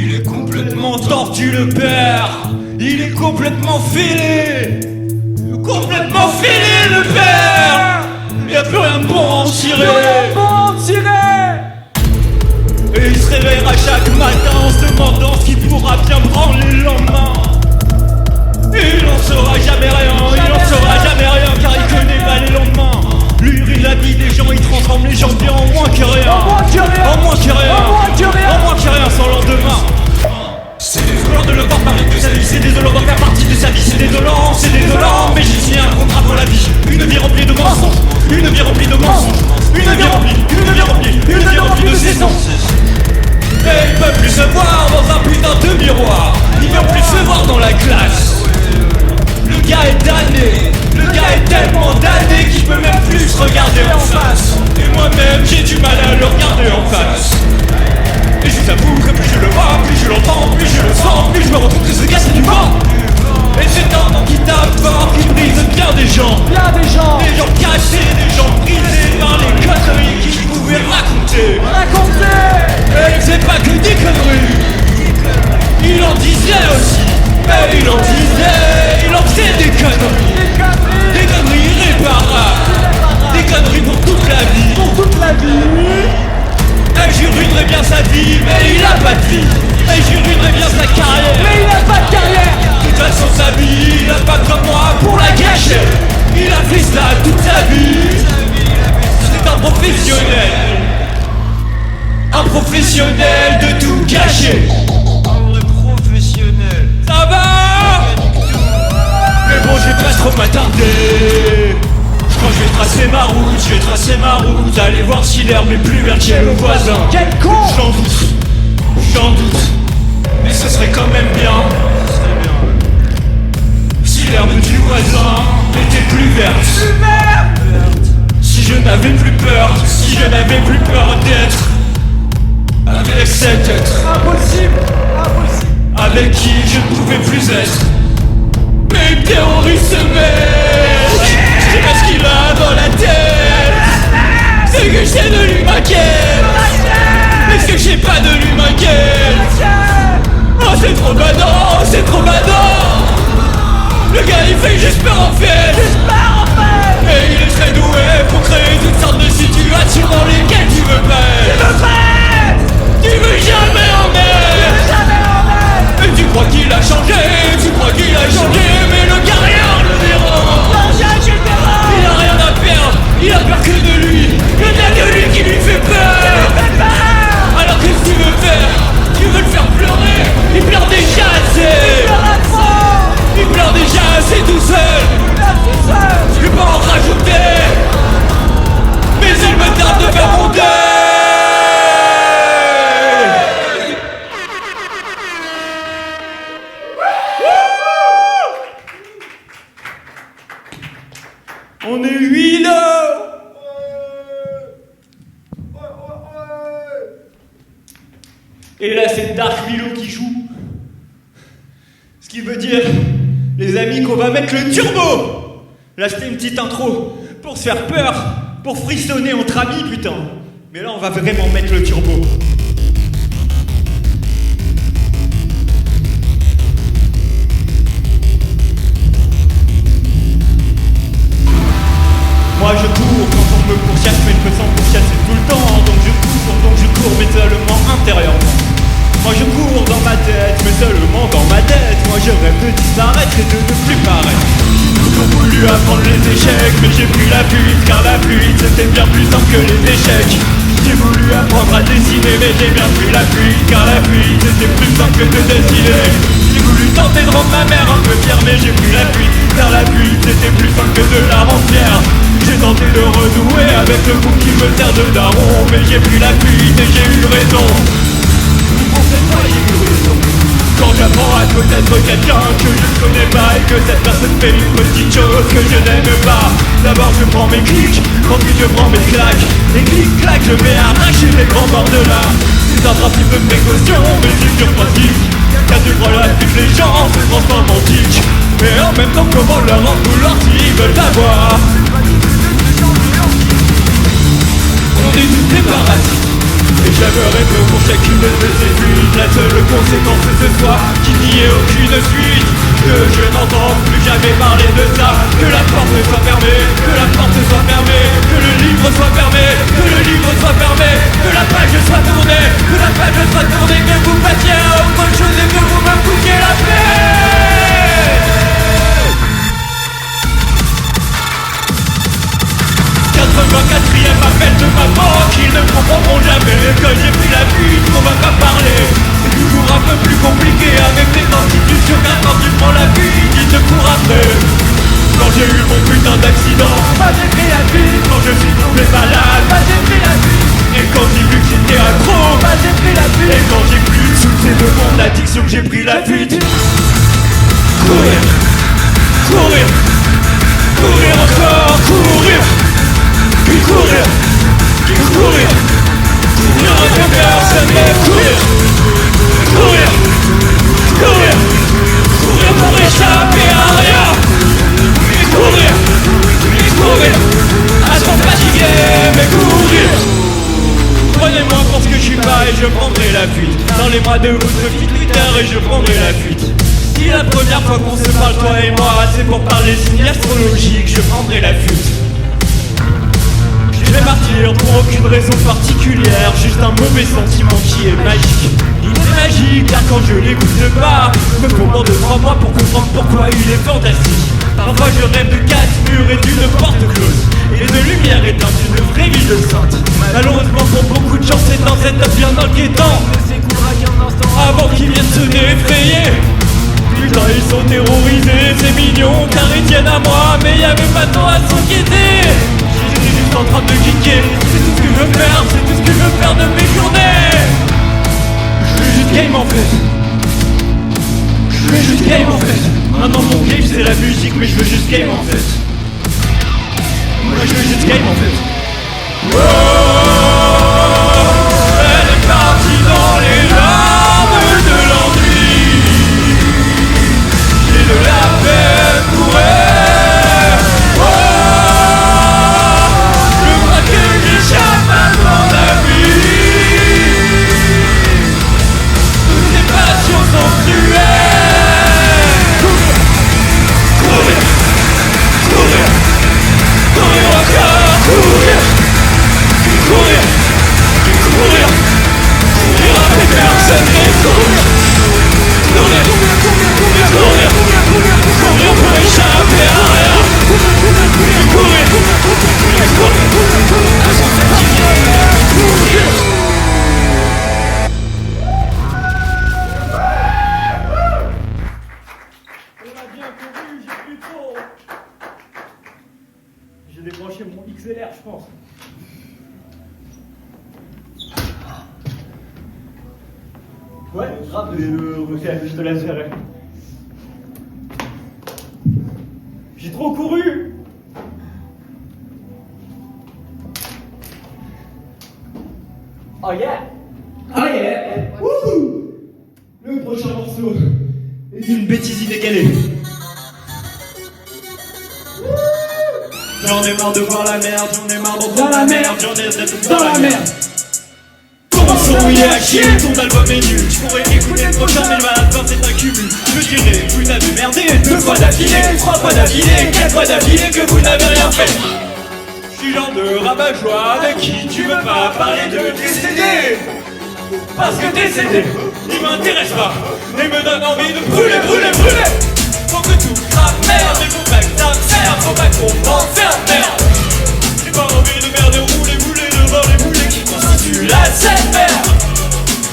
Il est complètement tordu le père. Il est complètement filé. Complètement filé le père. Y'a plus rien de bon à en tirer. Et il se réveillera chaque matin en se demandant ce qu'il pourra bien branler le lendemain. Et il n'en saura jamais rien, car il connaît pas les lendemains. Lui il la vie des gens, il transforme les gens bien en moins que rien. En moins que rien sans lendemain. C'est désolant de le voir parler de sa vie, c'est désolant d'en faire partie de sa vie, c'est désolant, mais j'ai signé un contrat pour la vie. Une vie remplie de mensonges, une vie remplie de mensonges, une vie remplie de ses sens. Et ils peuvent plus se voir dans un putain de miroir. Ils peuvent plus se voir dans la classe. Le gars est damné, le gars est tellement damné qu'il peut même plus se regarder en face. Et moi-même j'ai du mal à le regarder en face. Et je t'avoue que plus je le vois, plus je l'entends, plus je le sens, plus je me retrouve que ce gars c'est du vent. Et c'est un nom qui tape fort, qui brise bien des gens. Des gens cachés, des gens brisés par les conneries qu'ils pouvaient raconter. Et c'est pas que des conneries. Il en disait aussi. Et il en faisait des conneries. Des conneries irréparables. Des conneries pour toute la vie. Et je ruinerais bien sa vie, mais il a pas de vie. Et je ruinerais bien sa carrière, mais il a pas de carrière. De toute façon sa vie, il a pas comme moi pour la gâcher. Il a fait ça toute sa vie. C'est un professionnel de tout gâcher. Un vrai professionnel. Ça va. Mais bon, je vais pas trop m'attarder. Quand je vais tracer ma route, aller voir si l'herbe est plus verte chez le voisin. Quel con! J'en doute, mais ce serait quand même bien si l'herbe du voisin était plus verte. Si je n'avais plus peur d'être avec cet être. Impossible. Avec qui je ne pouvais plus être. Mais il terrorise ce mec. C'est parce qu'il a dans la tête. C'est que j'ai de lui maquette. Mais ce que j'ai pas de lui maquette. Oh c'est trop badant. Le gars il fait juste peur en fait. Et il est très doué pour créer toutes sortes de situations dans lesquelles tu veux pas. Tu veux jamais en être. Et tu crois qu'il a changé, mais le gars rien le dérange. Il a rien à perdre, il a peur que de lui. Il n'y a que lui qui lui fait peur. Alors qu'est-ce que tu veux faire? Tu veux le faire pleurer? Il pleure déjà assez tout seul. Je vais pas en rajouter. Mais il me tarde de faire mon deuil. On est 8 là. Et là c'est Dark Milo qui joue. Ce qui veut dire, les amis, qu'on va mettre le turbo. Là c'était une petite intro pour se faire peur, pour frissonner entre amis putain. Mais là on va vraiment mettre le turbo. Moi je cours quand on me pourchasse, mais je me sens pourchasser tout le temps. Donc je cours, mais seulement intérieurement. Moi je cours dans ma tête, mais seulement dans ma tête. Moi je rêve de disparaître et de ne plus paraître. J'ai toujours voulu apprendre les échecs, mais j'ai pris la fuite, car la fuite c'était bien plus simple que les échecs. J'ai voulu apprendre à dessiner, mais j'ai bien pris la fuite, car la fuite c'était plus simple que de dessiner. J'ai voulu tenter de rendre ma mère un peu fière, mais j'ai pris la fuite, car la fuite c'était plus simple que de la rendre fière. J'ai tenté de renouer avec le groupe qui me sert de daron, mais j'ai pris la fuite et j'ai eu raison. Pour cette fois j'ai eu raison. Quand j'apprends à connaître quelqu'un que je ne connais pas et que cette personne fait une petite chose que je n'aime pas, d'abord je prends mes clics, ensuite je prends mes claques. Et clic-clac je vais arracher les grands bords de là. C'est un principe de précaution, mais c'est sur principe. Car tu crois la vie que les gens se transforment en tic. Et en même temps comment leur en vouloir s'ils veulent t'avoir. On est tous des parasites, Et j'aimerais que pour chacune de ces fuites, la seule conséquence ce soit qu'il n'y ait aucune suite. Que je n'entends plus jamais parler de ça. Que la porte soit fermée, que la porte soit fermée, que le livre soit fermé, que le livre soit fermé, que la page soit tournée, que la page soit tournée, que vous passiez à autre chose et que vous me foutiez la paix. 84e appel de maman qu'ils ne comprendront jamais. Quand j'ai pris la fuite, on va pas parler. C'est toujours un peu plus compliqué avec les institutions. Car quand tu prends la fuite, ils te courent après. Quand j'ai eu mon putain d'accident, bah j'ai pris la fuite. Quand je suis tombé malade, bah j'ai pris la fuite. Et quand j'ai vu que j'étais accro, bah j'ai pris la fuite. Et quand j'ai plus de succès de mon addiction, j'ai pris la fuite. Courir, courir, courir encore, courir. Puis courir, courir, courir avec personne, mais courir, courir, courir, courir pour échapper à rien. Et courir, courir, à s'en fatiguer, mais courir. Prenez-moi pour ce que je suis pas et je prendrai la fuite. Dans les bras de votre fille Twitter et je prendrai la fuite. Si la première fois qu'on se parle toi et moi, c'est pour parler signes astrologiques, je prendrai la fuite. Je vais partir pour aucune raison particulière, juste un mauvais sentiment qui est magique. Il est magique car quand je l'écoute pas, me faut moins de 3 mois pour comprendre pourquoi il est fantastique. Parfois je rêve de 4 murs et d'une porte close, et de lumière éteinte, d'une vraie vie de sainte. Malheureusement pour beaucoup de gens c'est dans cette œuf bien inquiétant, avant qu'ils viennent se défrayer. Putain ils sont terrorisés, c'est mignon car ils tiennent à moi, mais y'avait pas de temps à s'inquiéter. J'étais juste en train de kicker, c'est tout ce que je veux faire, c'est tout ce que je veux faire de mes journées. Je fais juste game en fait. Je fais juste game en fait. Maintenant mon game c'est la musique, mais je veux juste game en fait. Moi je veux juste game en fait. Oh, elle est partie dans les larmes de l'ennui. J'ai de la peine pour elle. Oh, je crois que j'échappe maintenant la vie. Toutes ces passions sont cruelles. Courir, courir, courir encore, courir, courir, courir, courir avec personne et courir, courir, courir, courir, courir pour échapper à rien. Courir, courir, courir, à s'en fatiguer, courir. On a bien couru, j'ai plus trop. J'ai débranché mon XLR, je pense. Ouais, grave, ok, je te laisse gérer. J'ai trop couru. Oh yeah. Oh yeah. Wouh. Le prochain morceau est une bêtise inégalée. J'en ai marre de voir la merde, j'en ai marre d'entendre la merde, j'en ai d'être dans la merde. Ton son il est à chier, ton album est nul. Tu pourrais écouter le prochain mais le malade c'est un cumul. Je dirais, vous avez merdé 2 fois d'affilée, 3 fois d'affilée, 4 fois d'affilée que vous n'avez rien fait. Je suis genre de rabat-joie avec qui tu veux pas parler de tes CD. Parce que tes CD, ils m'intéressent pas et me donnent envie de brûler, brûler, brûler. Faut que tout crame merde, mais faut pas que ça merde, faut pas qu'on m'enferme merde. J'ai pas envie de merder, rouler, bouler devant les boulets qui constituent la scène merde.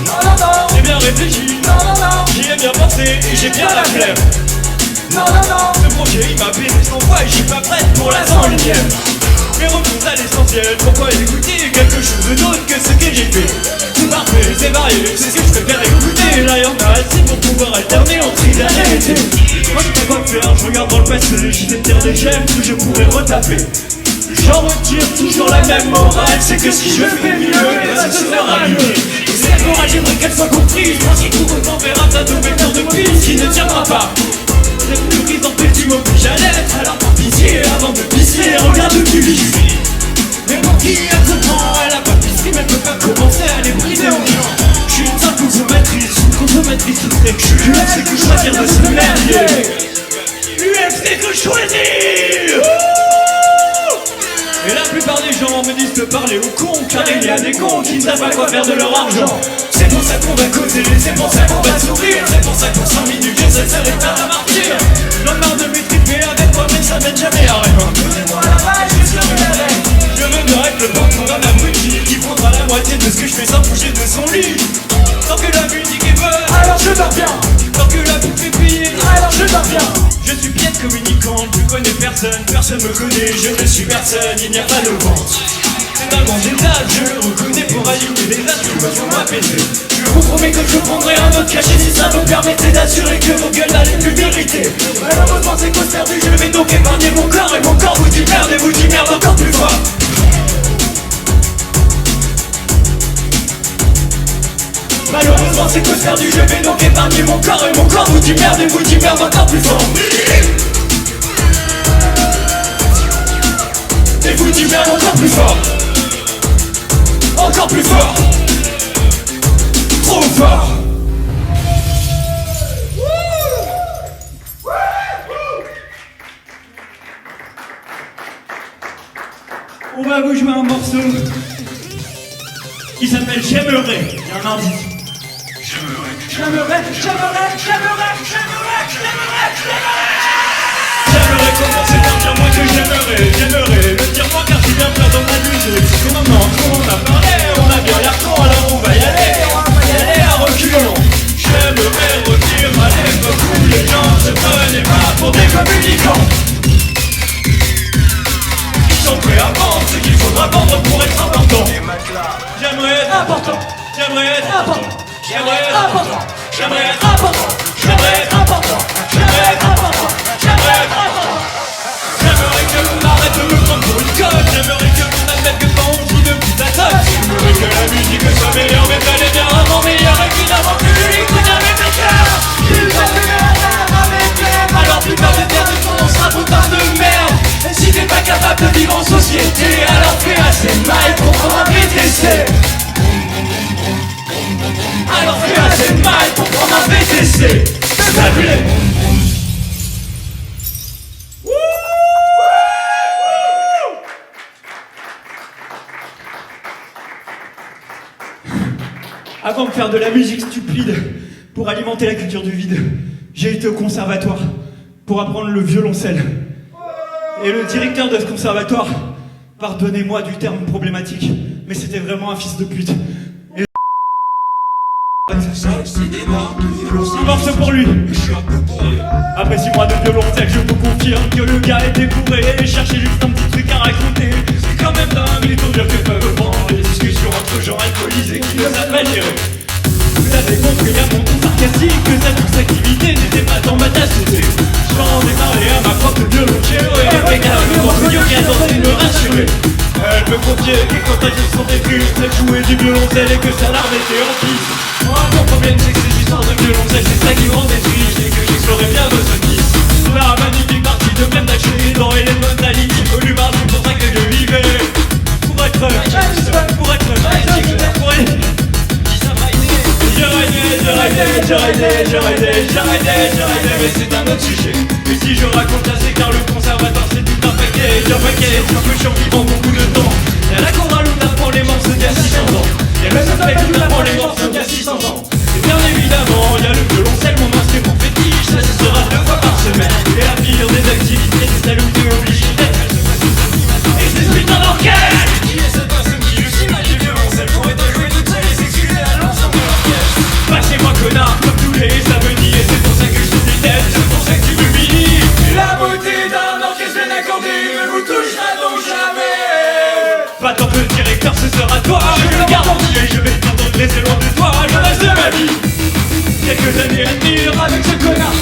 Non, non, non, j'ai bien réfléchi, non, non, non, j'y ai bien pensé et j'ai bien la flemme. Non, non, non, ce projet il m'a pété sans foi et je suis pas prête pour la 101ème. Mais revenons à l'essentiel, pourquoi écouter quelque chose d'autre que ce que j'ai fait. Tout parfait, c'est varié, c'est ce que je préfère écouter. Là y'en a assez pour pouvoir alterner entre hiver et été. Moi je sais pas quoi faire, je regarde dans le passé, j'ai des terres de gemmes que je pourrais retaper. J'en retire toujours la même morale, c'est que si je fais mieux, ça se fera mieux. Et cette morale j'aimerais qu'elle soit comprise, parce que tout autant verra ta nouvelle cœur de piste qui ne tiendra pas. Cette nourrice en fait tu m'obliges à l'être, alors par pitié avant de pisser, regarde où tu vis. Mais pour qui elle se prend, elle a pas de piscine, elle peut pas commencer à aller UFC que je choisis. Et la plupart des gens me disent de parler aux cons, car il y a des cons qui ne savent pas quoi faire de leur argent. C'est pour ça qu'on va causer, c'est pour ça qu'on va sourire, c'est pour ça qu'on 100 minutes que ça serait pas à martyr. J'en ai marre de m'étriper avec moi, mais ça mène jamais à rien. Donnez-moi la main, je suis sur la veille. Je veux me règle le patron d'un abruti qui prendra la moitié de ce que je fais sans bouger de son lit. Tant que la musique est bonne, alors je dors bien. Tant que la bouffe est payée, alors je dors bien. Je suis bien communicant, je connais personne, personne me connaît, je ne suis personne, il n'y a pas de vente. C'est un grand état, je le reconnais pour allumer les astres sur ma PC. Je vous promets que je prendrai un autre cachet si ça vous permettait d'assurer que vos gueules n'allaient plus mériter. Malheureusement c'est cause perdue, je vais donc épargner mon corps et mon corps vous dit merde et vous dit merde encore plus fort. Malheureusement c'est cause perdue, je vais donc épargner mon corps et mon corps vous dit merde et vous dit merde encore plus fort. Et vous dit merde encore plus fort. Encore plus fort. Trop fort. On va vous jouer un morceau qui s'appelle J'aimerais. Il y a un indice. J'aimerais commencer par dire moi que j'aimerais le dire moi car c'est bien plein dans ma musique. C'est maintenant qu'on a parlé, on a bien l'air con, alors on va y aller à reculons. J'aimerais revenir à l'époque où les gens se prenaient pas pour des communicants. Ils sont prêts à vendre ce qu'il faudra vendre pour être important. J'aimerais être important, j'aimerais être important, j'aimerais être important, j'aimerais être important, j'aimerais être important, j'aimerais être important, j'aimerais être important. J'aimerais que l'on arrête de me prendre pour une conne. J'aimerais que l'on admette que quand on joue de petites attaques. J'aimerais que la musique soit meilleure, mais elle est bien vraiment meilleure. Évidemment que l'écoute avec le cœur. Alors plus tard de terre de fond, on sera boutin de merde. Et si t'es pas capable de vivre en société, alors fais assez mal pour prendre un VTC. Alors fais assez mal pour prendre un VTC. S'il te plaît. Avant de faire de la musique stupide pour alimenter la culture du vide, j'ai été au conservatoire pour apprendre le violoncelle. Et le directeur de ce conservatoire, pardonnez-moi du terme problématique, mais c'était vraiment un fils de pute. Et un morceau pour lui. Après 6 mois de violoncelle, je vous confirme que le gars était bourré et cherchait juste un petit truc à raconter. C'est quand même dingue les tournures que peuvent prendre les discussions entre gens alcoolisés qui ne savent pas gérer. Vous avez compris à mon ton sarcastique que sa douce activité n'était pas dans ma tasse de thé. J'en ai parlé à ma propre violoncelle et avec un violon qui a tenté de me rassurer. Elle me confiait que quand elle se sentait triste, elle jouait du violoncelle et que sa larme était en piste. Moi mon problème c'est que ces histoires de violoncelle c'est ça qui me rendait triste et que j'explorais bien vos sotis. La magnifique partie de même d'achat dans Hélène Modality volume 1, c'est pour ça que je vivais. Pour être J'arrêtais, mais c'est un autre sujet. Et si je raconte ça, c'est car le conservatoire c'est tout un paquet. Un peu survivant beaucoup de temps. Y'a la chorale où t'apprends les morceaux d'il y a 600 ans. Y'a le sopec où t'apprends les morceaux d'il y a 600 ans. Et bien évidemment, y'a le violoncelle, mon instrument fétiche. Ça se sera 2 fois par semaine. Et la pire des activités, c'est celle où t'es obligé d'être. Et c'est ce putain d'orchestre. Qui est cette personne qui s'imagine du violoncelle pour être joué toute seule et s'excuser à l'ensemble de l'orchestre? Passez-moi connard, comme tous les samedis. Et c'est pour ça que je te déteste, c'est pour ça que tu m'humilies. La beauté d'un orchestre bien accordé ne vous touchera donc jamais. Pas tant que le directeur, ce sera toi, je le garantis. Et je vais t'entendre laisser loin de toi le reste de ma vie. Quelques années à tenir avec ce connard.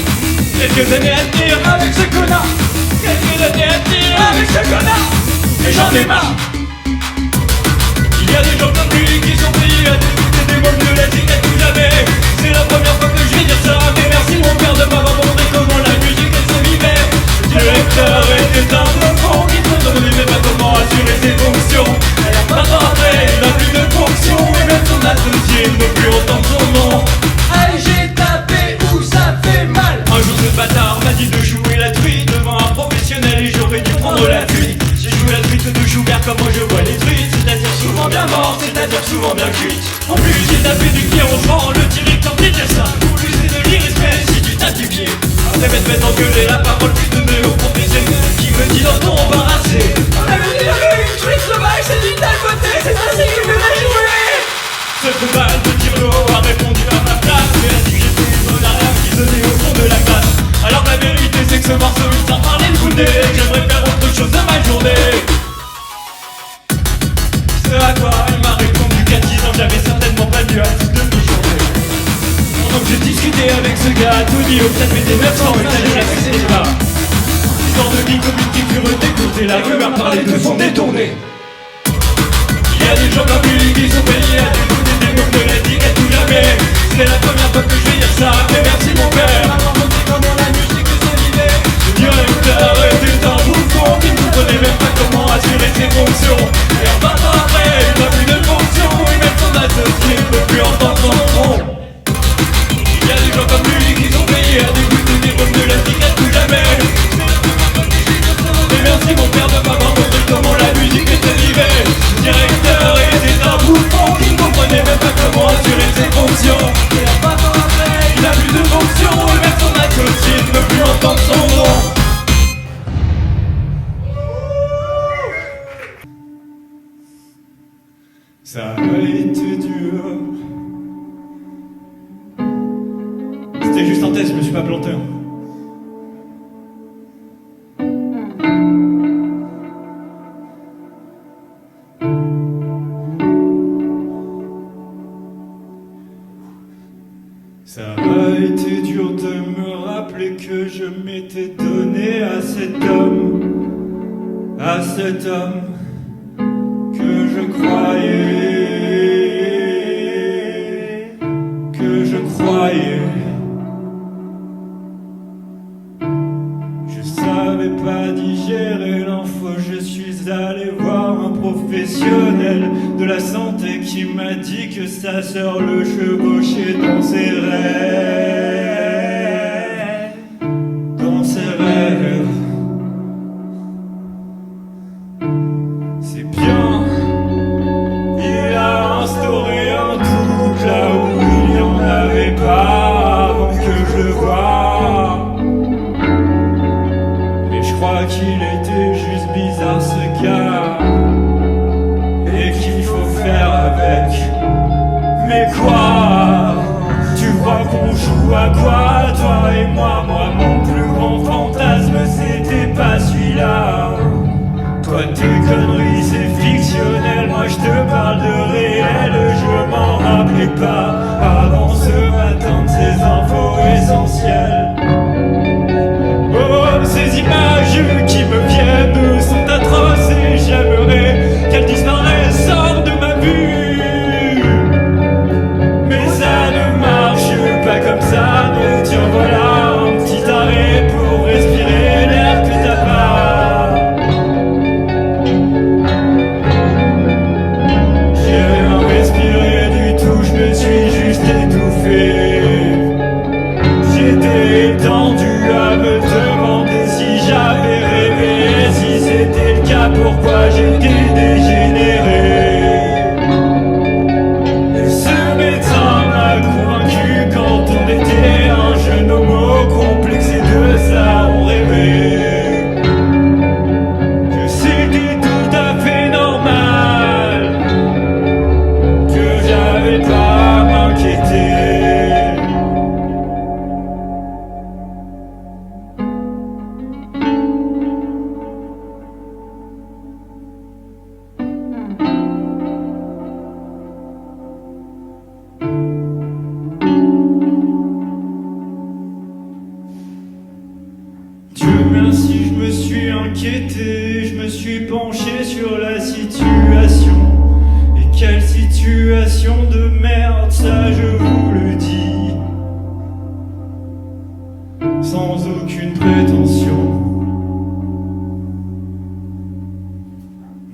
Quelques années à tenir avec ce connard. Quelques années à tenir avec ce connard. Et j'en ai marre. Il y a des gens comme lui qui sont payés à dégoûter des mômes de la cigarette tout jamais. C'est la première fois que je vais dire ça. Mais merci mon père de m'avoir montré comment la musique elle se vivait. Le directeur était un enfant qui ne savait pas comment assurer ses fonctions. Alors maintenant après, il n'a plus de fonction. Et même son associé ne veut plus entendre son nom. Allez j'ai tapé où ça fait mal. Un jour ce bâtard J'ai discuté avec ce gars, tout dit au peut-être des 900, mais t'as déjà fait ses pas. Histoire de vie commune qui fut redécomptée, la rumeur parlait de son détourné. Il y a des gens comme lui qui sont payés à dégoûter des mots de l'étiquette tout jamais. C'est la première fois que je vais dire ça, mais merci mon père. Maman me dit comment la musique est solide. Le directeur était un bouffon qui ne comprenait même pas comment assurer ses fonctions. Et en 20 ans après, il n'a plus de fonction, et même son associé ne peut plus entendre son nom. Il y a des gens comme lui qui sont payés à dégoûter des mots de l'étiquette tout jamais. Mais merci mon père de m'avoir montré comment la musique était vivée. Le directeur était un bouffon qui ne comprenait même pas comment assurer ses fonctions. Et en 20 ans après, il n'a plus de fonction, et même son associé ne peut plus entendre son nom. Ça a été dur. C'était juste un test, je me suis pas planté. Ça a été dur de me rappeler que je m'étais donné à cet homme que je croyais. Je savais pas digérer l'info, je suis allé voir un professionnel de la santé qui m'a dit que sa sœur le chevauchait dans ses rêves. Dans ses rêves. C'est bien, il a instauré un couple là où il n'y en avait pas avant que je le voie. Mais je crois qu'il était juste bizarre ce gars, et qu'il faut faire avec. Mais quoi? Tu crois qu'on joue à quoi, toi et moi? Moi, mon plus grand fantasme, c'était pas celui-là. Toi, tes conneries, c'est fictionnel. Moi, je te parle de réel. Je m'en rappelais pas avant ce matin de ces infos essentielles. Oh, ces images qui me viennent sont atroces et j'aimerais qu'elles disparaissent hors de ma vue. Mais ça ne marche pas comme ça. Mais tiens, voilà un petit arrêt pour respirer l'air que t'as pas. Je suis juste étouffé. J'étais tendu à me demander si j'avais rêvé. Si c'était le cas, pourquoi j'étais dégénéré. Et ce médecin m'a convaincu quand on était un jeune homo complexé de ça, on rêvait que c'était tout à fait normal, que j'avais pas Dieu merci, je me suis inquiété, je me suis penché sur la situation. Et quelle situation de merde, ça je vous le dis, sans aucune prétention.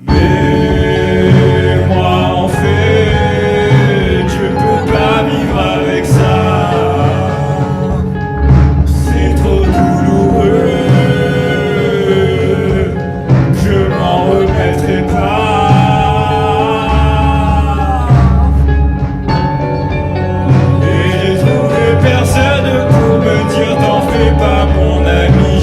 Mais moi en fait, je peux pas vivre avec ça. C'est trop douloureux, je m'en remettrai pas. Personne pour me dire t'en fais pas mon ami.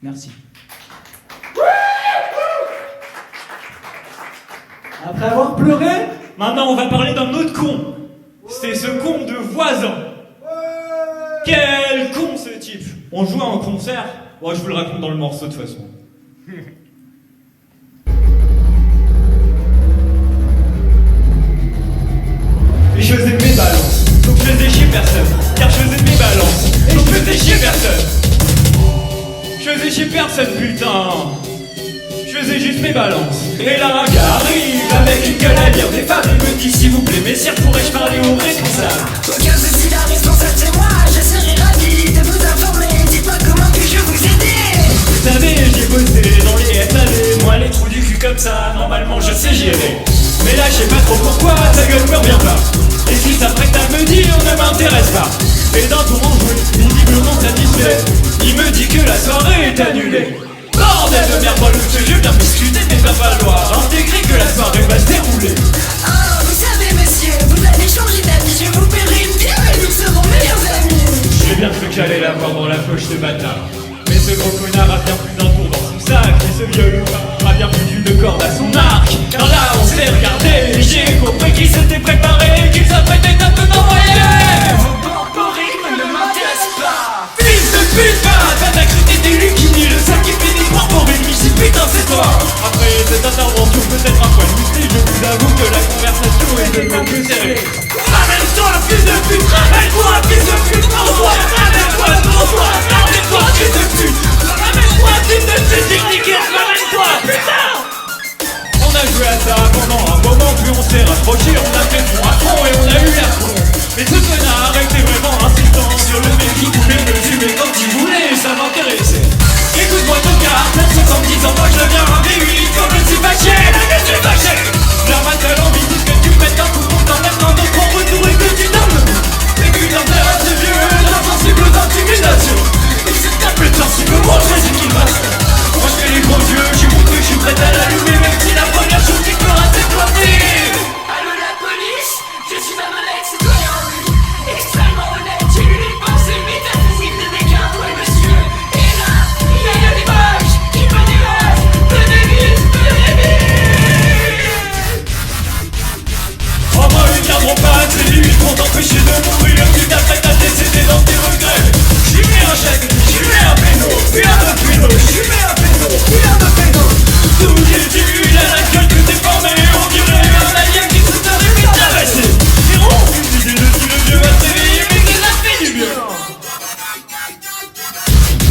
Merci. Après avoir pleuré, maintenant on va parler d'un autre con. C'est ce con de voisin. Quel con ce type. On joue à un concert. Bon, je vous le raconte dans le morceau de toute façon. Et je faisais mes balances, donc je faisais chier personne. Car je faisais mes balances, et je faisais chier personne. Je faisais chier personne, putain. Je faisais juste mes balances. Et là un gars arrive avec une gueule à dire des femmes. Il me dit s'il vous plaît messieurs, pourrais-je parler au responsable? Aucun souci, la responsable c'est moi. Je serai ravi de vous informer. Dites-moi comment puis-je vous aider? Vous savez, j'ai bossé dans les SAV. Moi les trous du cul comme ça, normalement je sais gérer. Mais là je sais pas trop pourquoi, ta gueule me revient pas. Et si ça prête à me dire, ne m'intéresse pas. Et d'un tour en joué, visiblement satisfait, il me dit que la soirée est annulée. Bordel de merde, moi le jeu, je viens m'excuser, mais va falloir intégrer que la soirée va se dérouler. Oh, vous savez monsieur, vous allez changer d'avis. Je vous paierai une bière et nous serons meilleurs amis. J'ai bien cru que j'allais l'avoir dans la poche de bâtard. Mais ce gros connard a bien plus d'un tour dans son sac. Et ce vieux loupard a bien plus d'une corde à son arc. Car là on s'est regardé, j'ai compris qu'il s'était préparé, qu'il s'apprêtait à me m'envoyer. Vos porporiques ne m'intéressent pas. Fils de pute, va t'accréter des lucini, le sac qui finit par porter une si putain c'est toi. Après cette intervention peut-être un poil musclé, je vous avoue que la conversation est de mieux que serrée. Ramène-toi fils de pute, ramène-toi fils de pute, prends-toi, ramène-toi, prends-toi, ramène-toi fils de pute, ramène-toi fils de pute, technique, ramène-toi, putain. On a joué à ça pendant un moment, puis on s'est rapproché, on a fait son affront et on a eu la con. Mais ce connard était vraiment insistant sur le mec qui voulait me tuer quand il voulait, ça m'intéressait. Écoute-moi ton gars, même en me disant moi je deviens un V8 quand je suis fâché, je suis fâché. La matin l'envie dit que tu me mettes un coup pour t'en mettre un autre en retour et que tu donnes le coup. Et putain t'es un de vieux, insensible aux intimidations. Et c'est un peu sensible, moi je sais qu'il va. Moi je fais les gros yeux, j'ai montré que je suis prêt à l'allumer, même si la première chose qui fera c'est planter. Allô la police, je suis un honnête citoyen, oui. Extrêmement honnête, j'ai lu les pensées métaphysiques de Descartes, ouais monsieur. Et là, il y a une image qui me dérange, me dévise, me dévise. Oh moi ils viendront pas, c'est limite pour t'empêcher de mourir. Tu t'apprêtes à décéder dans tes regrets. J'y mets un chèque, j'y mets un péno, puis un de péno, j'y mets un péno, puis un de péno. Tout j'ai dit, il a la gueule que t'es formé. On dirait un alien qui se serait vite tabassé. Héros, une idée de si le vieux va se réveiller, mais que ça fait du bien.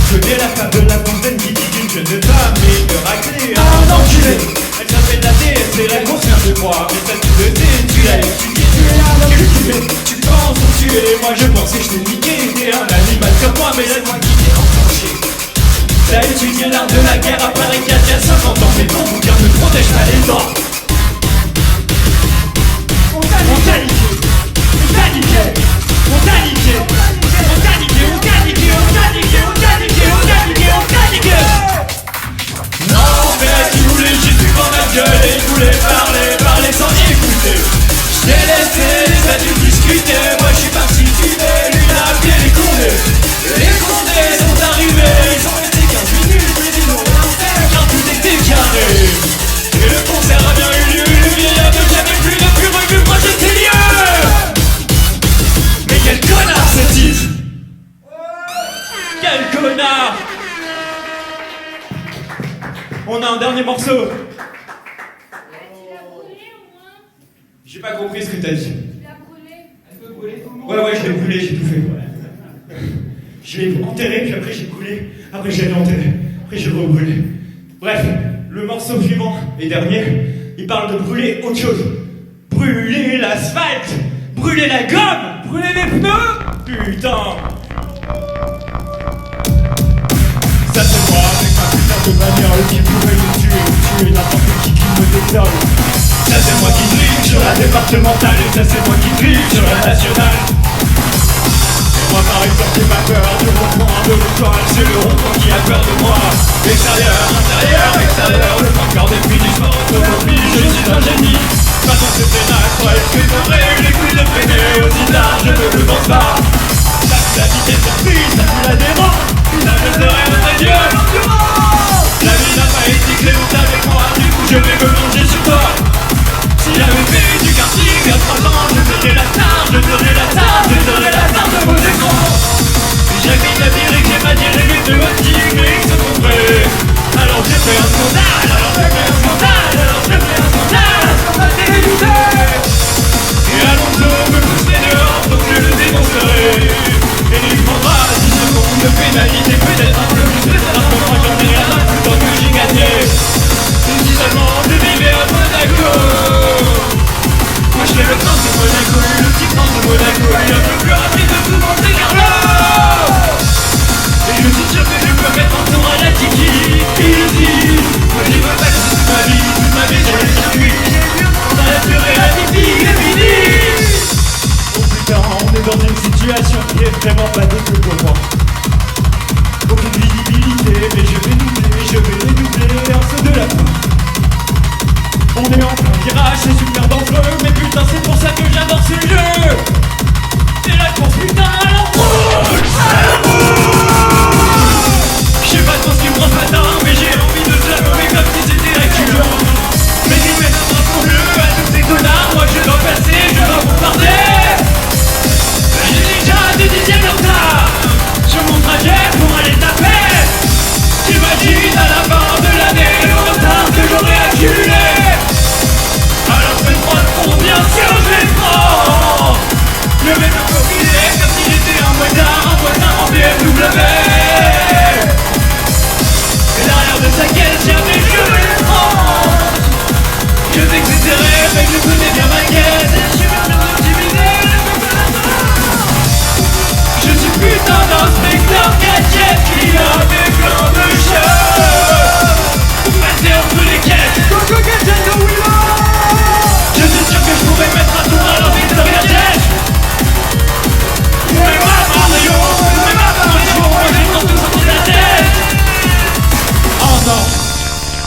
Je connais la fable de la fontaine qui dit qu'une jeune femme est de racler un enculé. Elle s'appelle la déesse et la grosse mère de moi. Mais ça tu le sais, tu l'as étudié, tu es un enculé. Tu penses me tuer, moi je pensais que je t'ai niqué. T'es un animal comme moi, mais laisse-moi qui t'ai enclenché. T'as étudié l'art de la guerre à Paris 4 il y a 50 ans. Mais ton bouquin ne protège pas les dents. On t'a niqué, on t'a niqué, on t'a niqué, on t'a niqué, on t'a niqué, on t'a niqué, on t'a niqué, on t'a niqué, on t'a niqué. Non mais tu voulais juste prendre ma gueule et je voulais parler sans écouter. Je t'ai laissé les adultes discuter, moi je suis parti fumer, lui il a appelé les condés. Les condés sont arrivés, ils ont été 15 minutes, mais ils ont rien fait car tout était carré. Et le concert a bien eu lieu, le vieillard ne jamais plus revu projet tes lieux. Mais quel connard ce type. Quel connard. On a un dernier morceau. J'ai pas compris ce que t'as dit. Ouais, je l'ai brûlé, j'ai tout fait. Je l'ai enterré, puis après j'ai brûlé. Après j'ai enterré. Après j'ai rebrûlé. Bref, le morceau suivant et dernier, il parle de brûler autre chose. Brûler l'asphalte, brûler la gomme, brûler les pneus. Putain. Ça c'est moi avec ma putain de bagnole qui pourrait me tuer n'importe qui me détonne. Ça c'est moi qui drive sur la départementale et ça c'est moi qui drive sur la nationale. Moi par exemple j'ai pas peur du rond-point de l'étoile, c'est le rond-point qui a peur de moi. Extérieur, intérieur, extérieur, le point corps des filles du sport automobile, je suis un génie. Façon c'est pénal, toi est-ce que t'aurais eu les couilles de freiner aussi tard, je ne le pense pas. Ça pue la vitesse de prise, ça pue l'adhérent. Putain je serais un très Dieu,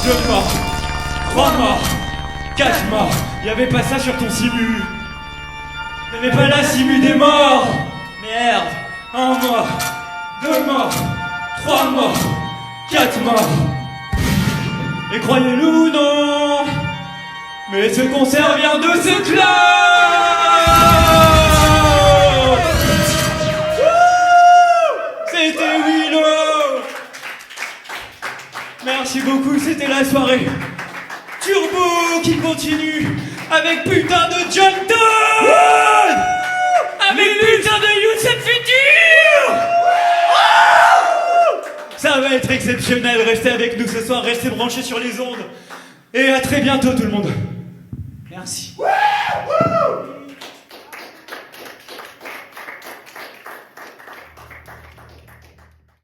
2 morts, 3 morts, 4 morts. Y'avait pas ça sur ton simu. Y'avait pas la simu des morts. Merde. 1 mort, 2 morts, 3 morts, 4 morts. Et croyez-le ou non, mais ce concert vient de s'éclater. C'était Willow. Merci beaucoup, c'était la soirée Turbo qui continue avec putain de John Todd, avec putain de Youssef Futur. Ça va être exceptionnel, restez avec nous ce soir, restez branchés sur les ondes. Et à très bientôt tout le monde. Merci.